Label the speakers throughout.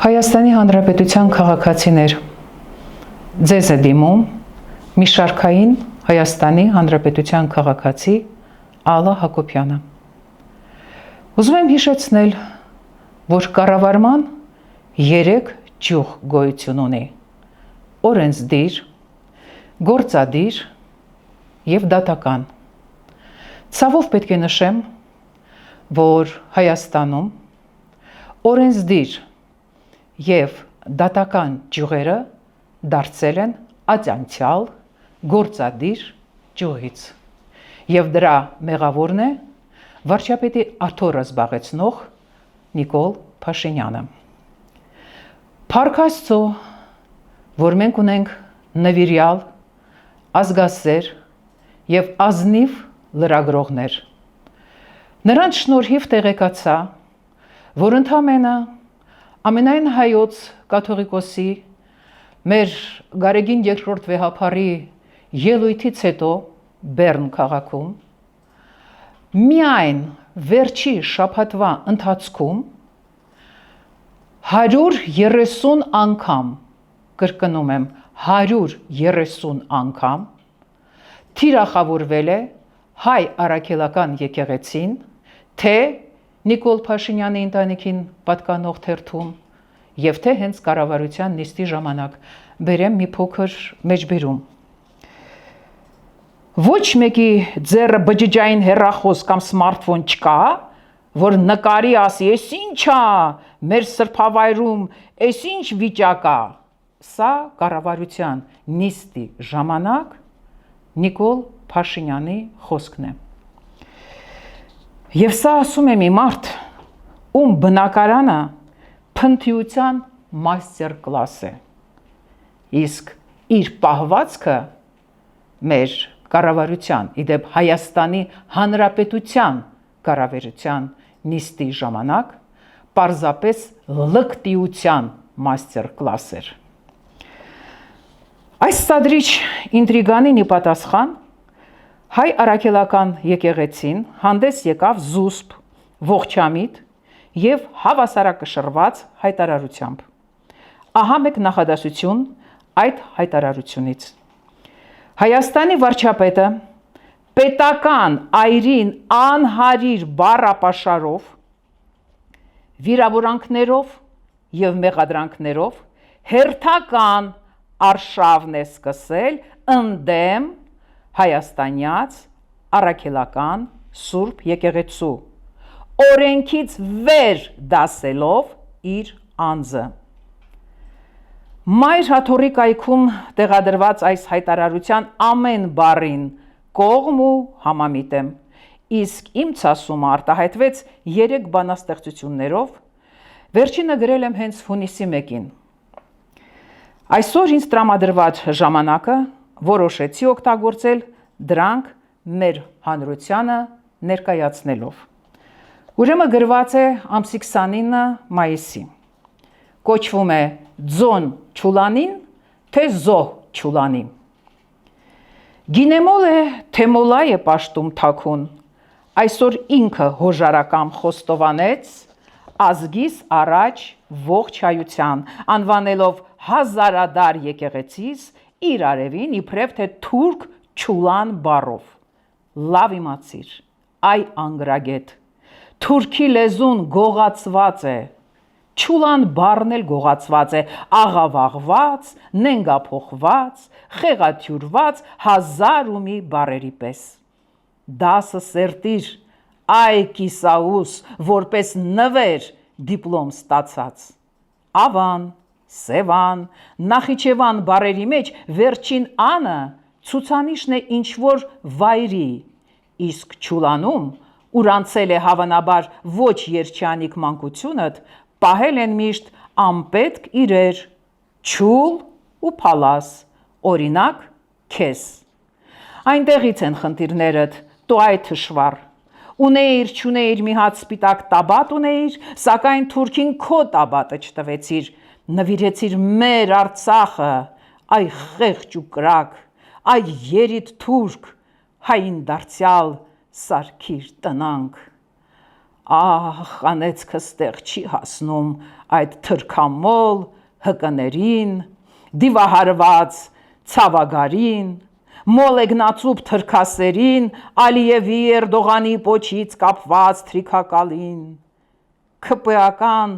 Speaker 1: Հայաստանի Հանրապետության քաղաքացիներ, ձեզ է դիմում մի շարքային Հայաստանի Հանրապետության քաղաքացի Ալլա Հակոբյանը։ Ուզում եմ հիշեցնել, որ կառավարման 3 ճյուղ գոյություն ունի՝ օրենսդիր, գործադիր և դատական։ Ցավով պետք է նշեմ, որ Հայաստանում օրենսդիր և դատական ճյուղերը դարձել են ատյանցյալ գործադիր ճյուղից, և դրա մեղավորն է վարչապետի աթոռը զբաղեցնող Նիկոլ Փաշինյանը։ Փառք Աստծո, որ մենք ունենք նվիրյալ, ազգասեր և ազնիվ լրագրողներ։ Նրանց շնորհիվ տեղեկացա, որ ընդամենը ամենայն հայոց կաթողիկոսի մեր Գարեգին II վեհափառի ելույթից հետո Բեռն քաղաքում միայն վերջի շաբաթվա ընթացքում 130 անգամ, կրկնում եմ, 130 անգամ թիրախավորվել է հայ առաքելական եկեղեցին, թե Նիկոլ Փաշինյանի ընտանիքին պատկանող թերթում և թե հենց կառավարության նիստի ժամանակ։ Բերեմ մի փոքր մեջբերում։ Ոչ մեկի ձեռը բջջային հեռախոս կամ սմարթֆոն չկա, որ նկարի ասի, «Էս ինչ ա, մեր սրբավայրում, էս ինչ վիճակ ա»։ Սա կառավարության նիստի ժամանակ Նիկոլ Փաշինյանի խոսքն է։ Եվ սա ասում է մի մարդ, ում բնակարանը փնթիության մաստեր կլաս է, իսկ իր պահվածքը մեր կառավարության, իդեպ Հայաստանի Հանրապետության կառավարության նիստի ժամանակ պարզապես լկտիության մաստեր կլաս էր։ Այս սադրիչ ինտրիգանին ի պատասխան հայ առաքելական եկեղեցին հանդես եկավ զուսպ, ողջամիտ և հավասարակշռված հայտարարությամբ։ Ահա մեկ նախադասություն այդ հայտարարությունից։ Հայաստանի վարչապետը պետական այրին անհարիր բառապաշարով, վիրավորանքներով և մեղադրանքներով հերթական արշավն է սկսել ընդդեմ հայաստանյաց առաքելական Սուրբ եկեղեցու, օրենքից վեր դասելով իր անձը։ Մայր Հաթոռի կայքում տեղադրված այս հայտարարության ամեն բառին կողմ ու համամիտ եմ, իսկ իմ ցասումը արտահայտվեց 3 բանաստեղծություններով, վերջինը գրել եմ հենց հունիսի 1-ին։ Այսօր ինձ տրամադրված ժամանակը որոշեցի օգտագործել դրանք մեր հանրությանը ներկայացնելով։ Ուրեմն գրված է ամսի 29 մայիսի։ Կոչվում է «Ձոն չուլանին, թե զոհ չուլանի»։ Գինեմոլ է, թե մոլա է պաշտում թաքուն, այսօր ինքը հոժարակամ խոստովանեց ազգիս առաջ ողջ հայության, անվանելով հազարադար եկեղեցիս իր արևին իբրև թե թուրք չուլան բառով։ Լավ իմացիր, այ անգրագետ, թուրքի լեզուն գողացված է, չուլան բառն էլ գողացված է, աղավաղված, նենգափոխված, խեղաթյուրված 1000 ու մի բառերի պես։ Դասը սերտիր, այ կիսաուս, որպես նվեր դիպլոմ ստացած։ Ավան, Սևան, Նախիջևան բառերի մեջ վերջին անը ցուցանիշն է ինչ-որ վայրի, իսկ չուլանում, ուր անցել է հավանաբար ոչ երջանիկ մանկությունդ, պահել են միշտ անպետք իրեր, չուլ ու փալաս, օրինակ քեզ։ Այնտեղից են խնդիրներդ, տո այ թշվառ։ Ունեիր, չունեիր մի հատ սպիտակ տաբատ ունեիր, սակայն թուրքին քո տաբատը չտվեցիր, նվիրեցիր մեր Արցախը, այ խեղճ ու կրակ, այ երիտ թուրք, հային դարձյալ սարքիր տնանք։ ահ, անեծքս տեղ չի հասնում այդ թրքամոլ հկներին, դիվահարված ցավագարին, մոլեգնացուբ թրքասերին, Ալիևի Էրդողանի պոչից կապված թրիքակալին, քպեական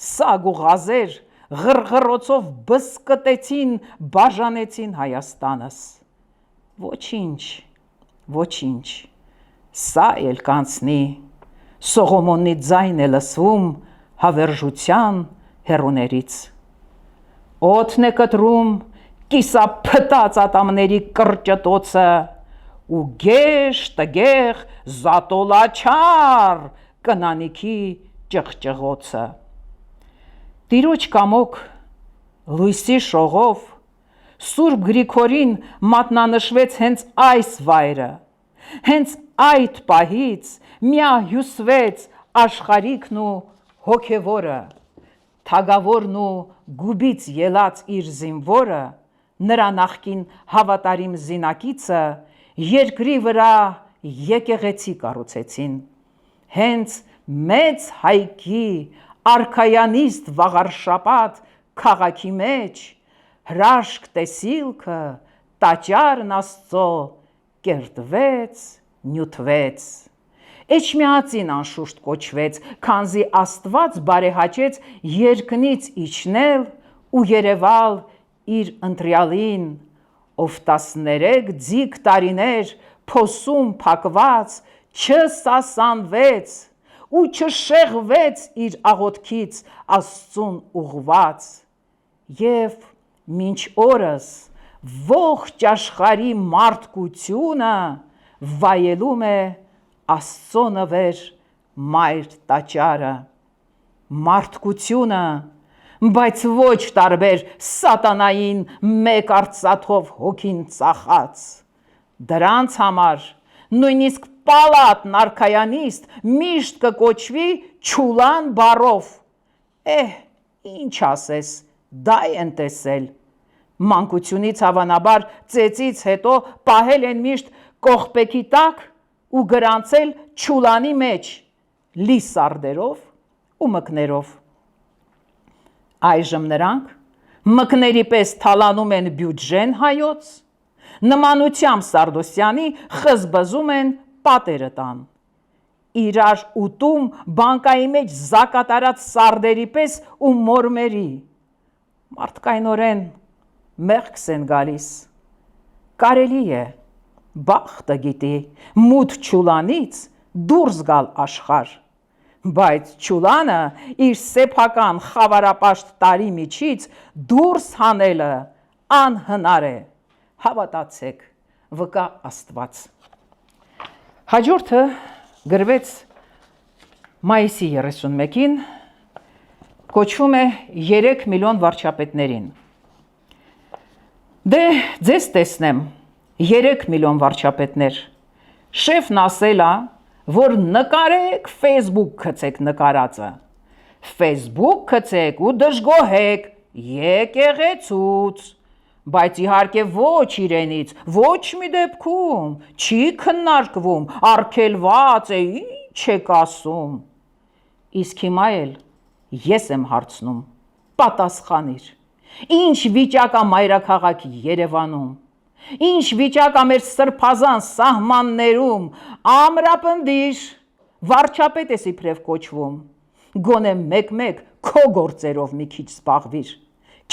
Speaker 1: սագ ու ղազեր ղռղռոցով բսկտեցին, բաժանեցին Հայաստանս։ Ոչինչ, ոչինչ, սա էլ կանցնի, Սողոմոնի ձայն է լսվում հավերժության հեռուներից։ Օդն է կտրում կիսափտած ատամների կրճտոցը ու գեշ տգեղ զատոլաչար կնանիքի ճղճղոցը։ Տիրոջ կամոք լույսի շողով Սուրբ Գրիգորին մատնանշվեց հենց այս վայրը, հենց այդ պահից միահյուսվեց աշխարհիկն ու հոգևորը, թագավորն ու գուբից ելած իր զինվորը, նրա նախկին հավատարիմ զինակիցը երկրի վրա եկեղեցի կառուցեցին, հենց մեծ հայքի արքայանիստ վաղարշապատ քաղաքի մեջ հրաշք տեսիլքը տաճարն Աստծո կերտվեց, նյութվեց, Էջմիածին անշուշտ կոչվեց, քանզի Աստված բարեհաճեց երկնից իջնել ու երևալ իր ընտրյալին, ով 13 ձիգ տարիներ փոսում փակված չսասանվեց ու չշեղվեց իր աղոթքից Աստծուն ուղված, և մինչ օրս ողջ աշխարհի մարդկությունը վայելում է Աստծո նվեր մայր տաճարը, մարդկությունը, բայց ոչ տարբեր սատանային մեկ արծաթով հոգին ծախած, դրանց համար նույնիսկ պալատն արքայանիստ միշտ կկոչվի Չուլան բառով, ինչ ասես, դա են տեսել, մանկությունից հավանաբար ծեծից հետո պահել են միշտ կողպեքի տակ ու գրանցել չուլանի մեջ լի սարդերով ու մկներով։ Այժմ նրանք մկների պես թալանում են բյուջեն հայոց, նմանությամբ Սարդոսյանի խզբզում են պատերը տան, իրար ուտում բանկայի մեջ զակատարած սարդերի պես ու մորմերի, մարդկայնորեն մեղքս են գալիս, կարելի է, բախտը գիտի, մութ չուլանից դուրս գալ աշխարհ, բայց չուլանը իր սեփական խավարապաշտ տարի միջից դուրս հանելը անհնար է, հավատացեք, վկա Աստված։ Հաջորդը գրվեց մայիսի 31-ին, կոչվում է 3 միլիոն վարչապետներին։ Դե ձեզ տեսնեմ 3 միլիոն վարչապետներ, շեֆն ասել է, որ նկարեք Facebook գցեք նկարածը, Facebook գցեք ու դժգոհեք եկեղեցուց, բայց իհարկե ոչ իրենից, ոչ մի դեպքում, չի քննարկվում, արգելված է, ինչ եք ասում, իսկ հիմա էլ ես եմ հարցնում, պատասխանիր, ինչ վիճակ է մայրաքաղաք Երևանում, ինչ վիճակ է մեր սրբազան սահմաններում, ամրապնդիր, վարչապետ ես իբրև կոչվում, գոնե մեկ-մեկ քո գործերով մի քիչ զբաղվիր,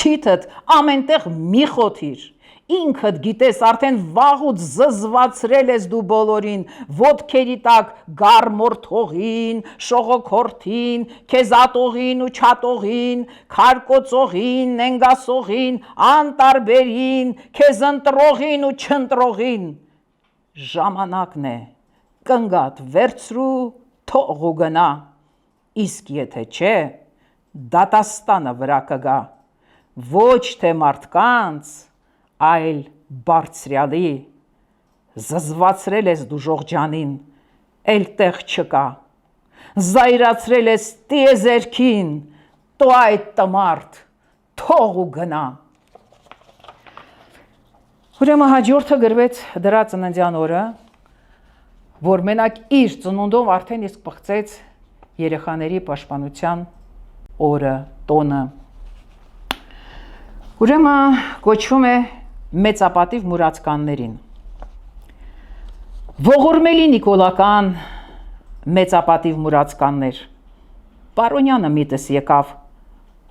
Speaker 1: քիթդ ամենտեղ մի խոթիր, ինքդ գիտես արդեն վաղուց զզվացրել ես դու բոլորին, ոտքերի տակ գարմորթողին, շողոքորթին, քեզ ատողին ու չատողին, քարկոծողին, նենգասողին, անտարբերին, քեզ ընտրողին ու չընտրողին, ժամանակն է, կնգատ վերցրու, թող ու գնա, իսկ եթե չէ, դատաստանը վրա կգա, ոչ թե մարդկանց, այլ բարձրյալի, զզվացրել ես դու ժողջանին, էլ տեղ չկա, զայրացրել ես տիեզերքին, տո այդ տմարդ, թող ու գնա։ Ուրեմն հաջորդը գրվեց դրա ծննդյան օրը, որ մենակ իր ծնունդով արդեն իսկ պղծեց երեխաների պաշտպանության օրը, տոնը։ Ուրեմն կոչվում է մեծապատիվ մուրացկաններին։ Ողորմելի նիկոլական մեծապատիվ մուրացկաններ, Պարոնյանը միտս եկավ,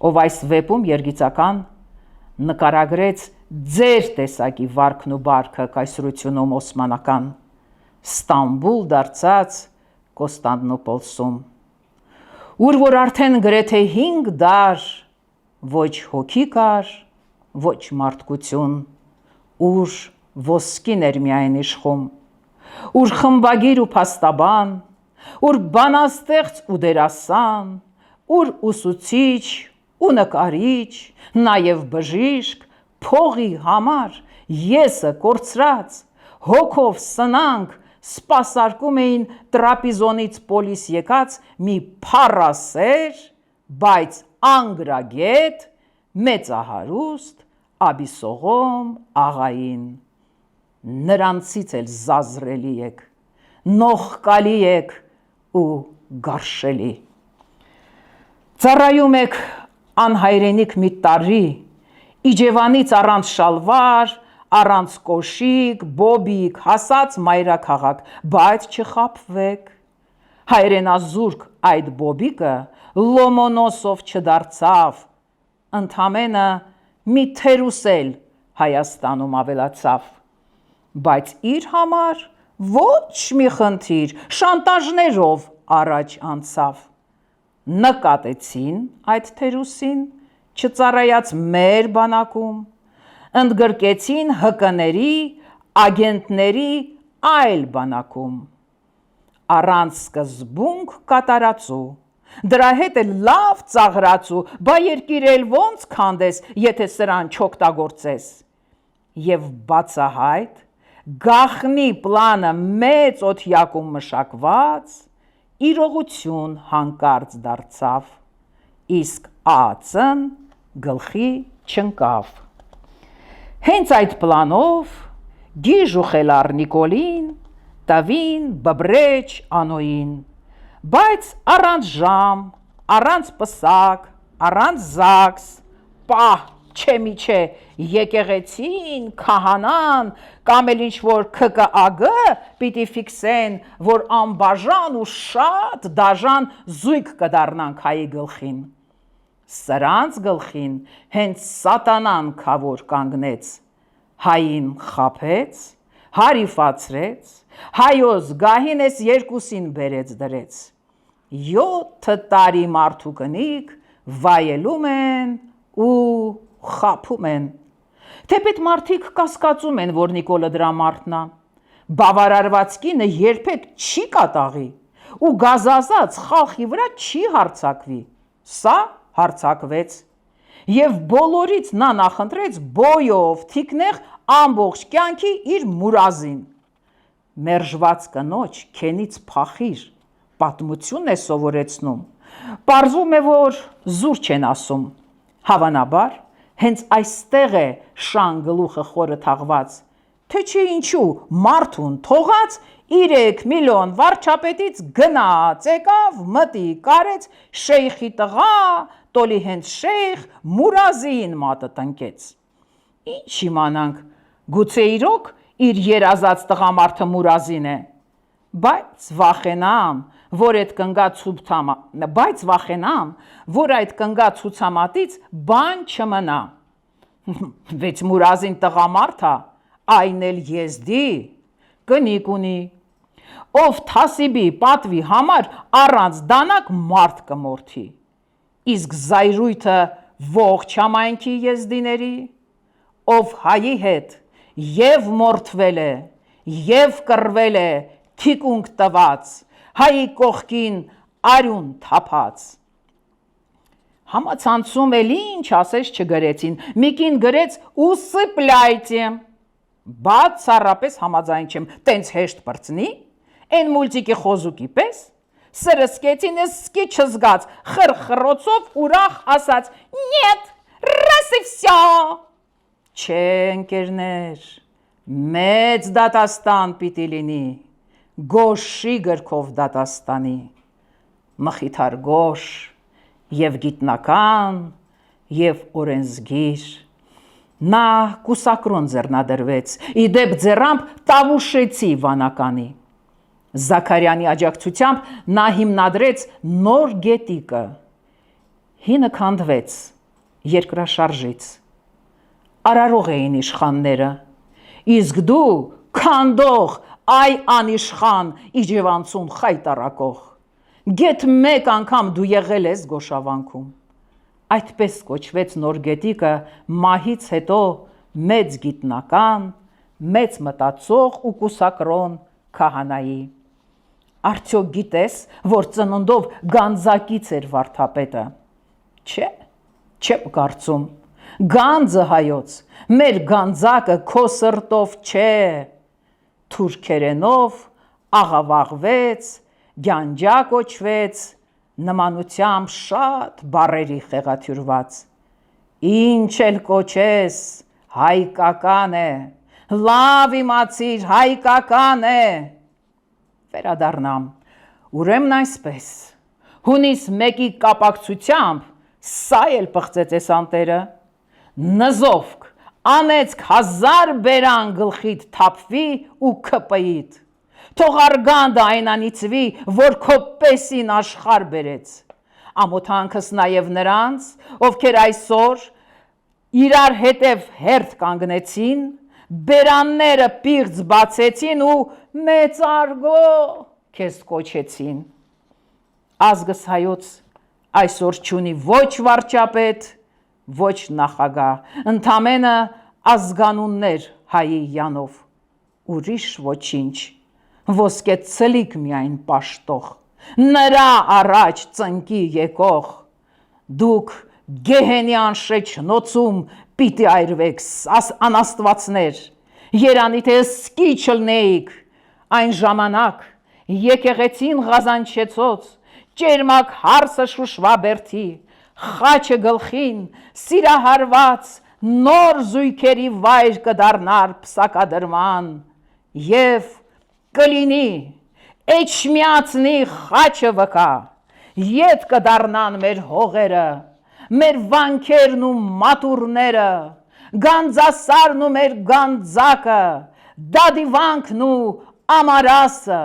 Speaker 1: ով այս վեպում երգիծական նկարագրեց ձեր տեսակի վարքն ու բարքը կայսրությունում օսմանական, Ստամբուլ դարձած Կոստանդնուպոլսում, ուր որ արդեն գրեթե 5 դար ոչ հոգի կար, ոչ մարդկություն, ուր ոսկին էր միայն իշխում, ուր խմբագիր ու փաստաբան, ուր բանաստեղծ ու դերասան, ուր ուսուցիչ ու նկարիչ, նաև բժիշկ, փողի համար եսը կորցրած, հոգով սնանք սպասարկում էին տրապիզոնից պոլիս եկած մի փառասեր, բայց անգրագետ, մեծահարուստ Աբիսողոմ աղային, նրանցից էլ զազրելի եք, նողկալի եք ու գարշելի։ Ծառայում եք անհայրենիք մի տարի, Իջևանից առանց շալվար, առանց կոշիկ, բոբիկ, հասած մայրաքաղաք, բայց չխաբվեք, հայրենազուրկ այդ բոբիկը Լոմոնոսով չդարձավ, ընդամենը մի թերուսել Հայաստանում ավելացավ, բայց իր համար ոչ մի խնդիր, շանտաժներով առաջ անցավ, նկատեցին այդ թերուսին, չծառայած մեր բանակում, ընդգրկեցին ՀԿ-ների, ագենտների այլ բանակում, առանց սկզբունք կատարածու, դրա հետ էլ լավ ծաղրածու, բա երկիր էլ ոնց քանդես, եթե սրան չօգտագործես, և բացահայտ, գաղտնի պլանը մեծ օդյակում մշակված, իրողություն հանկարծ դարձավ, իսկ ԱԱՑ-ն գլխի չընկավ։ Հենց այդ պլանով գիժ ու խելառ Նիկոլին տվին բբրեջ անոյին, բայց առանց ժամ, առանց պսակ, առանց զաքս, պահ չէ մի չէ, եկեղեցին, քահանան, կամ էլ ինչ-որ ՔԿԱԳ պիտի ֆիքսեն, որ անբաժան ու շատ դաժան զույգ կդառնանք հայի գլխին։ Սրանց գլխին հենց սատանան քավոր կանգնեց, հային խաբեց, հարիֆացրեց, հայոց գահին էս երկուսին բերեց դրեց, 7 տարի մարդու կնիկ վայելում են ու խաբում են, թեպետ մարդիկ կասկածում են, որ Նիկոլը դրա մարդն է, բավարարված կինը երբեք չի կատաղի ու գազազած խալխի վրա չի հարձակվի, սա հարձակվեց, և բոլորից նա նախընտրեց բոյով, թիկնեղ ամբողջ կյանքի իր մուրազին, մերժված կնոջ քենից փախիր, պատմությունն է սովորեցնում, պարզվում է, որ զուր չեն ասում, հավանաբար, հենց այստեղ է շան գլուխը խորը թաղված, թե չէ ինչու մարդուն թողած 3 միլիոն վարչապետից գնաց, եկավ, մտի, կարեց, շեյխի տղա, տոլի հենց շեյխ, մուրազին մատը տնկեց, ինչ իմանանք, գուցե իրոք իր երազած տղամարդը մուրազին է, բայց վախենամ, որ այդ կնգա ցուցամատից բան չմնա, վեց մուրազին տղամարդ է, այն էլ եզդի, կնիկ ունի, ով թասիբի պատվի համար առանց դանակ մարդ կմորթի, իսկ զայրույթը ողջ համայնքի եզդիների, ով հայի հետ և մորթվել է, և կռվել է, թիկունք տված, հայի կողքին արյուն թափած։ Համացանցում էլ ինչ ասես չգրեցին, մի կին գրեց «Усыпляйте», բացառապես համաձայն չեմ, տենց հեշտ պրծնի, են մուլտիկի խոզուկի պես, սրսկեցին սկի չզգաց, խրխրոցով ուրախ ասաց «Нет, раз и всё»։ Չէ ընկերներ, մեծ դատաստան պիտի լինի, գոշի գրքով դատաստանի, մխիթար գոշ, եւ գիտնական, եւ օրենսգիր։ Նա կուսակրոն ձեռնադրվեց, իդեպ ձեռամբ տավուշեցի վանականի։ Զաքարյանի աջակցությամբ նա հիմնադրեց նոր գետիկը։ Հինը քանդվեց երկրաշարժից։ Արարող էին իշխանները, իսկ դու քանդող, այ անիշխան իջևանցուն խայտարակող։ Գեթ մեկ անգամ դու եղել ես Գոշավանքում։ Այդպես կոչվեց նոր գետիկը մահից հետո մեծ գիտնական, մեծ մտածող ու կուսակրոն քահանայի։ Արդյոք գիտես, որ ծննդով գանձակից էր վարդապետը։ Չէ, չեմ կարծում։ Գանձը հայոց, մեր գանձակը քո սրտով չէ։ Թուրքերենով աղավաղվեց, գյանջա կոչվեց, նմանությամբ շատ բառերի խեղաթյուրված։ Ինչ էլ կոչես, հայկական է, լավ իմացիր, հայկական է։ Վերադառնամ, ուրեմն այսպես, հունիս մեկի կապակցությամբ սա էլ պղծեց անտերը, նզովք, անեցք 1000 բերան գլխիդ թափվի ու կպիիդ, թող արգանդը այն անիծվի, որ քո պեսին աշխար բերեց, ամոթանքս նաև նրանց, ովքեր այսօր իրար հետև հերթ կանգնեցին, բերանները պիղծ բացեցին ու մեծարգո քեզ կոչեցին։ Ազգս հայոց այսօր չունի ոչ վարչապետ, ոչ նախագահ, ընդամենը ազգանուններ հայի յանով, ուրիշ ոչինչ, ոսկե ցլիկ միայն պաշտող, նրա առաջ ծնկի եկող, դուք գեհենյան շեչնոցում պիտի այրվեք անաստվածներ, երանի թե սկի չլնեիք, այն ժամանակ եկեղեցին Ղազանչեցոց, ճերմակ հարսը Շուշվաբերդի, խաչը գլխին, սիրահարված նոր զույգերի վայր կդառնար պսակադրման եւ կլինի էջմիածնի խաչը վկա, ետ կդառնան մեր հողերը, մեր վանքերն ու մատուրները, գանձասարն ու մեր գանձակը, դադիվանքն ու ամարասը,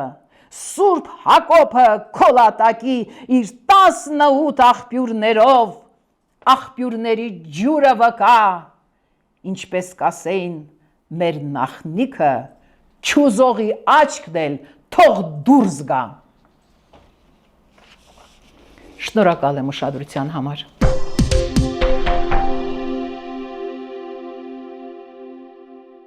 Speaker 1: Սուրբ Հակոբը քոլատակի իր 18 աղբյուրներով, աղբյուրների ջուրը վկա, ինչպես կասեին մեր նախնիքը, չուզողի աչքն էլ թող դուրս գա։ Շնորհակալ եմ ուշադրության համար։